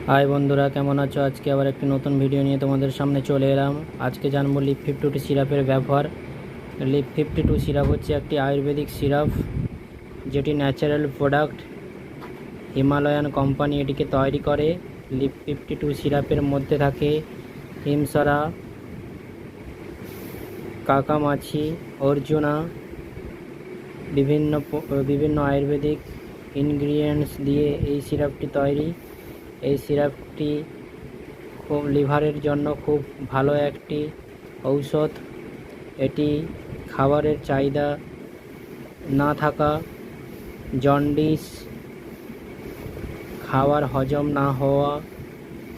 High বন্ধুরা, কেমন আছো? আজকে আবার একটি নতুন ভিডিও নিয়ে তোমাদের সামনে চলে এলাম। আজকে জানবো লিপ 52 সিরাপের ব্যবহার। লিপ 52 সিরাপ হচ্ছে একটি আয়ুর্বেদিক সিরাপ, যেটি ন্যাচারাল প্রোডাক্ট। হিমালয়ান কোম্পানি এটিকে তৈরি করে। লিপ 52 সিরাপের মধ্যে থাকে হিমসরা, কাকামাছি, অর্জুনা, বিভিন্ন আয়ুর্বেদিক ইনগ্রিডিয়েন্টস দিয়ে এই সিরাপটি তৈরি। এই সিরাপটি খুব লিভারের জন্য খুব ভালো একটি ঔষধ। এটি খাবারের চাহিদা না থাকা, জন্ডিস, খাবার হজম না হওয়া,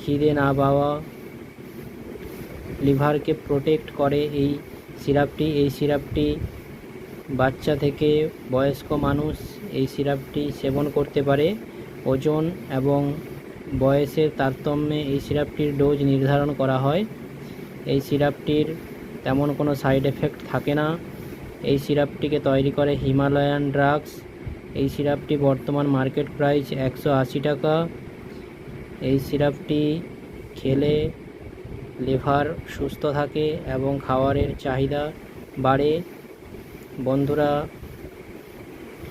খিদে না পাওয়া, লিভারকে প্রোটেক্ট করে এই সিরাপটি বাচ্চা থেকে বয়স্ক মানুষ এই সিরাপটি সেবন করতে পারে। ওজন এবং বয়সের তারতম্যে এই সিরাপটির ডোজ নির্ধারণ করা হয়। এই সিরাপটির তেমন কোনো সাইড এফেক্ট থাকে না। এই সিরাপটিকে তৈরি করে হিমালয়ান ড্রাগস। এই সিরাপটি বর্তমান মার্কেট প্রাইস 180 টাকা। এই সিরাপটি খেলে লিভার সুস্থ থাকে এবং খাবারের চাহিদা বাড়ে। বন্ধুরা,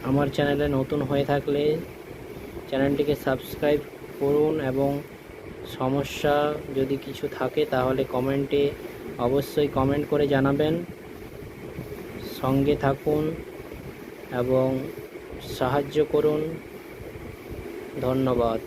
আমার চ্যানেলে নতুন হয়ে থাকলে চ্যানেলটিকে সাবস্ক্রাইব করুন এবং সমস্যা যদি কিছু থাকে তাহলে কমেন্টে অবশ্যই কমেন্ট করে জানাবেন। সঙ্গে থাকুন এবং সাহায্য করুন। ধন্যবাদ।